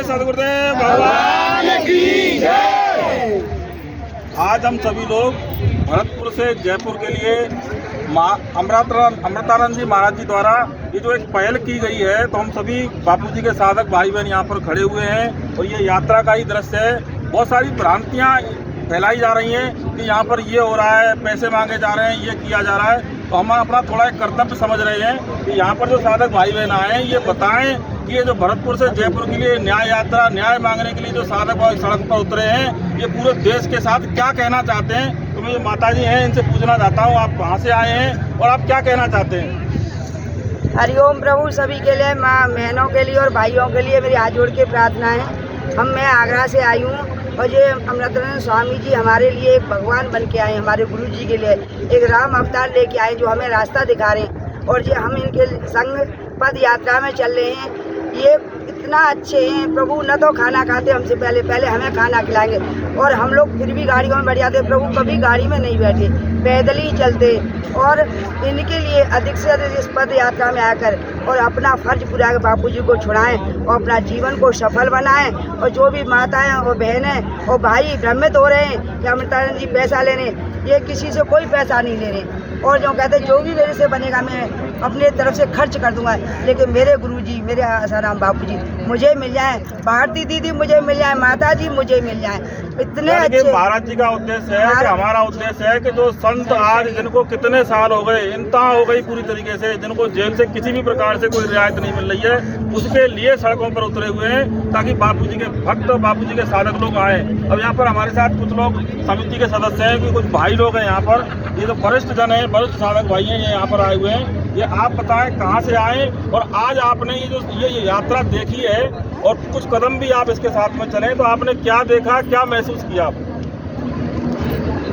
सदगुरुदेव भगवान की जय। आज हम सभी लोग भरतपुर से जयपुर के लिए अमृतानंद जी महाराज जी द्वारा ये जो एक पहल की गई है, तो हम सभी बापूजी के साधक भाई बहन यहाँ पर खड़े हुए हैं और ये यात्रा का ही दृश्य है। बहुत सारी भ्रांतियाँ फैलाई जा रही हैं कि यहाँ पर ये हो रहा है, पैसे मांगे जा रहे हैं, ये किया जा रहा है। तो हम अपना थोड़ा एक कर्तव्य समझ रहे हैं कि यहाँ पर जो साधक भाई बहन आए हैं, ये बताएं कि ये जो भरतपुर से जयपुर के लिए न्याय यात्रा, न्याय मांगने के लिए जो साधक भाई सड़क पर उतरे हैं, ये पूरे देश के साथ क्या कहना चाहते हैं। तो मैं माता जी हैं, इनसे पूछना चाहता हूँ, आप कहाँ से आए हैं और आप क्या कहना चाहते हैं। हरिओम प्रभु। सभी के लिए, माँ बहनों के लिए और भाइयों के लिए मेरी हाथ जोड़ के प्रार्थना है। मैं आगरा से आई हूँ और ये अमृतानंद स्वामी जी हमारे लिए एक भगवान बन के आए, हमारे गुरु जी के लिए एक राम अवतार लेके आए, जो हमें रास्ता दिखा रहे हैं। और ये हम इनके संग पद यात्रा में चल रहे हैं। ये इतना अच्छे हैं प्रभु, न तो खाना खाते हमसे पहले हमें खाना खिलाएंगे, और हम लोग फिर भी गाड़ियों में बैठ जाते। प्रभु कभी गाड़ी में नहीं बैठे, पैदल ही चलते। और इनके लिए अधिक से अधिक इस पद यात्रा में आकर और अपना फर्ज पूरा कर बापू जी को छुड़ाएं और अपना जीवन को सफल बनाएं। और जो भी माताएं और बहनें और भाई भ्रमित हो रहे हैं कि अमृतानंद जी पैसा ले रहे हैं, ये किसी से कोई पैसा नहीं ले रहे। और जो कहते हैं जो भी मेरे से बनेगा मैं अपने तरफ से खर्च कर दूंगा, लेकिन मेरे गुरुजी, मेरे आसाराम बापू जी मुझे मिल जाए, भारती दीदी मुझे मिल जाए, माता जी मुझे मिल जाए, इतने अच्छे। महाराज जी का उद्देश्य है कि हमारा उद्देश्य है कि जो संत आज जिनको कितने साल हो गए, इंतहा हो गई पूरी तरीके से, जिनको जेल से किसी भी प्रकार से कोई रियायत नहीं मिल रही है, उसके लिए सड़कों पर उतरे हुए हैं ताकि बापू जी के भक्त और बापू जी के साधक लोग आए। अब यहाँ पर हमारे साथ कुछ लोग समिति के सदस्य हैं, कि कुछ भाई लोग हैं यहाँ पर, ये जो वरिष्ठ जन है, वरिष्ठ साधक भाई हैं, ये यहाँ पर आए हुए हैं। ये आप बताएं कहाँ से आए और आज आपने ये यात्रा देखी है और कुछ कदम भी आप इसके साथ में चले, तो आपने क्या देखा, क्या महसूस किया आप?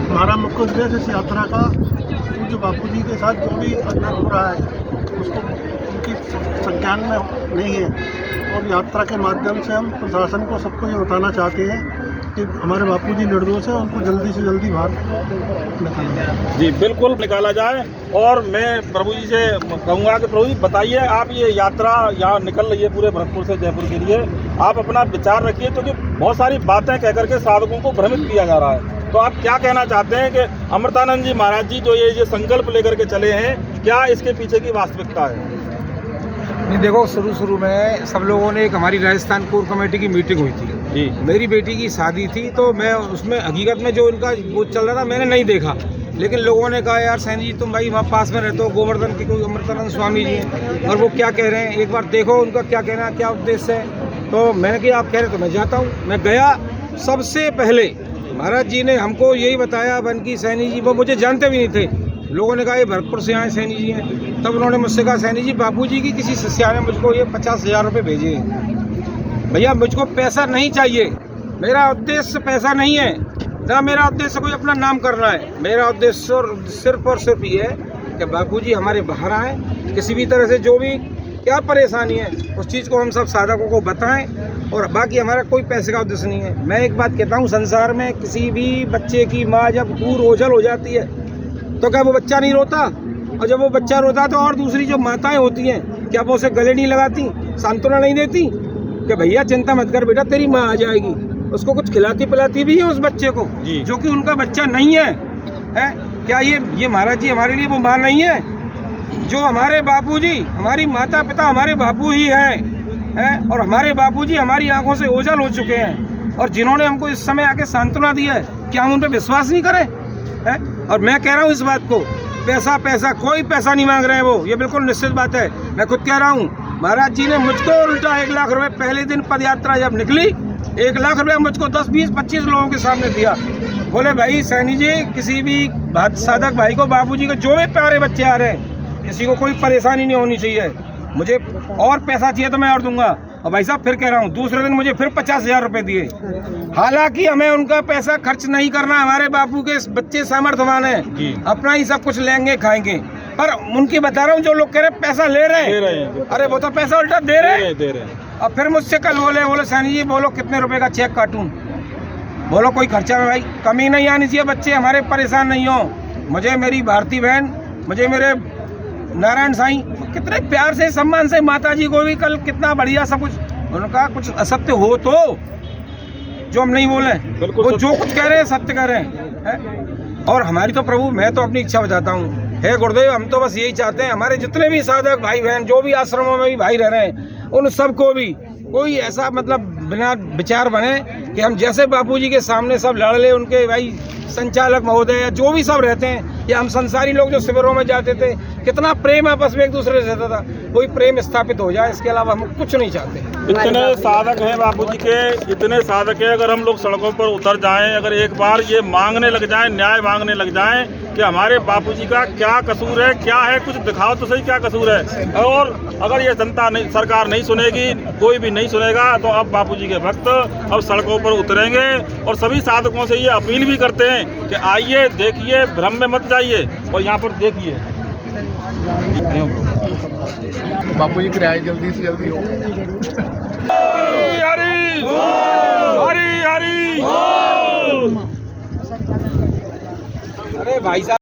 हमारा मुख्य उद्देश्य इस यात्रा का पूज्य बापू जी के साथ जो भी अन्याय हो रहा है उसको उनकी संज्ञान में नहीं है, और यात्रा के माध्यम से हम प्रशासन को सबको ये बताना चाहते हैं कि हमारे बापूजी निर्दोष है, उनको जल्दी से जल्दी बाहर निकाला जाए। जी बिल्कुल निकाला जाए। और मैं प्रभु जी से कहूँगा कि प्रभु जी बताइए, आप ये यात्रा यहाँ निकल रही है पूरे भरतपुर से जयपुर के लिए, आप अपना विचार रखिए, क्योंकि बहुत सारी बातें कह करके साधकों को भ्रमित किया जा रहा है। तो आप क्या कहना चाहते हैं कि अमृतानंद जी महाराज जी जो ये संकल्प लेकर के चले हैं, क्या इसके पीछे की वास्तविकता है? नहीं, देखो शुरू में सब लोगों ने एक हमारी राजस्थान कोर कमेटी की मीटिंग हुई थी जी। मेरी बेटी की शादी थी, तो मैं उसमें हकीकत में जो इनका वो चल रहा था मैंने नहीं देखा, लेकिन लोगों ने कहा यार सैनी जी तुम भाई वहाँ पास में रहते हो, गोवर्धन के कोई अमृतानंद स्वामी जी हैं और वो क्या कह रहे हैं, एक बार देखो उनका क्या कहना है, क्या उद्देश्य है। तो मैंने कहा आप कह रहे तो मैं जाता हूँ। मैं गया, सबसे पहले महाराज जी ने हमको यही बताया, बनकी सैनी जी, वो मुझे जानते भी नहीं थे। लोगों ने कहा ये भरतपुर से आए सैनी जी हैं। तब उन्होंने मुझसे कहा सैनी जी बापू जी की किसी शिष्या ने मुझको ये 50,000 रुपये भेजे हैं। भैया मुझको पैसा नहीं चाहिए, मेरा उद्देश्य पैसा नहीं है, ना मेरा उद्देश्य कोई अपना नाम करना है। मेरा उद्देश्य सिर्फ और सिर्फ ये है कि बापू जी हमारे बाहर आए, किसी भी तरह से जो भी क्या परेशानी है उस चीज़ को हम सब साधकों को बताएं, और बाकी हमारा कोई पैसे का उद्देश्य नहीं है। मैं एक बात कहता हूँ, संसार में किसी भी बच्चे की माँ जब दूर ओझल हो जाती है तो क्या वो बच्चा नहीं रोता? और जब वो बच्चा रोता तो और दूसरी जो माताएं होती हैं, क्या वो उसे गले नहीं लगाती, सांत्वना नहीं देती कि भैया चिंता मत कर बेटा तेरी माँ आ जाएगी, उसको कुछ खिलाती पिलाती भी है उस बच्चे को जो कि उनका बच्चा नहीं है, है? क्या ये महाराज जी हमारे लिए वो माँ नहीं है? जो हमारे बापूजी, हमारी माता पिता हमारे बापू ही हैं, और हमारे बापूजी हमारी आंखों से ओझल हो चुके हैं, और जिन्होंने हमको इस समय आके सांत्वना दी है, क्या हम उन पर विश्वास नहीं करें? है? और मैं कह रहा हूँ इस बात को, पैसा कोई पैसा नहीं मांग रहे हैं वो, ये बिल्कुल निश्चित बात है। मैं खुद कह रहा हूँ, महाराज जी ने मुझको उल्टा 1 लाख रुपए पहले दिन पद यात्रा जब निकली, 1 लाख रुपए मुझको 10, 20, 25 लोगों के सामने दिया। बोले भाई सैनी जी किसी भी साधक भाई को, बाबूजी को जो भी प्यारे बच्चे आ रहे हैं, किसी को कोई परेशानी नहीं होनी चाहिए। मुझे और पैसा चाहिए तो मैं और दूंगा। और भाई साहब फिर कह रहा हूँ, दूसरे दिन मुझे फिर 50,000 रुपए दिए। हालांकि हमें उनका पैसा खर्च नहीं करना, हमारे बापू के बच्चे सामर्थ्यवान हैं, अपना ही सब कुछ लेंगे खाएंगे। पर उनकी बता रहा हूँ, जो लोग कह रहे पैसा ले रहे हैं, अरे वो तो पैसा उल्टा दे रहे हैं। और फिर मुझसे कल बोले सैनी जी बोलो कितने रुपए का चेक काटूं? बोलो कोई खर्चा में भाई कमी नहीं आनी चाहिए, बच्चे हमारे परेशान नहीं हो। मुझे मेरी भारती बहन, मुझे मेरे नारायण साईं कितने प्यार से सम्मान से, माता जी को भी कल कितना बढ़िया सब कुछ उन्होंने कहा कुछ असत्य हो तो जो हम नहीं बोले, बिल्कुल वो सत्य। जो कुछ कह रहे हैं सत्य कह रहे हैं। और हमारी तो प्रभु, मैं तो अपनी इच्छा बताता हूँ, हे गुरुदेव, हम तो बस यही चाहते हैं हमारे जितने भी साधक भाई बहन जो भी आश्रमों में भी भाई रह रहे हैं, उन सबको भी कोई ऐसा मतलब बिना विचार बने कि हम जैसे बापूजी के सामने सब लड़ ले, उनके भाई संचालक महोदय या जो भी सब रहते हैं, या हम संसारी लोग जो शिविरों में जाते थे, कितना प्रेम आपस में एक दूसरे से रहता था, कोई प्रेम स्थापित हो जाए, इसके अलावा हम कुछ नहीं चाहते। इतने साधक हैं बापूजी के, इतने साधक हैं, अगर हम लोग सड़कों पर उतर जाएं, अगर एक बार ये मांगने लग जाएं, न्याय मांगने लग जाएं कि हमारे बापूजी का क्या कसूर है, क्या है, कुछ दिखाओ तो सही क्या कसूर है। और अगर ये जनता नहीं, सरकार नहीं सुनेगी, कोई भी नहीं सुनेगा, तो अब बापूजी के भक्त अब सड़कों पर उतरेंगे। और सभी साधकों से ये अपील भी करते हैं कि आइए, देखिए, भ्रम में मत जाइए और यहाँ पर देखिए। बापू जी की रिहाई जल्दी से जल्दी हो। हरी हरी हरी। अरे भाई साहब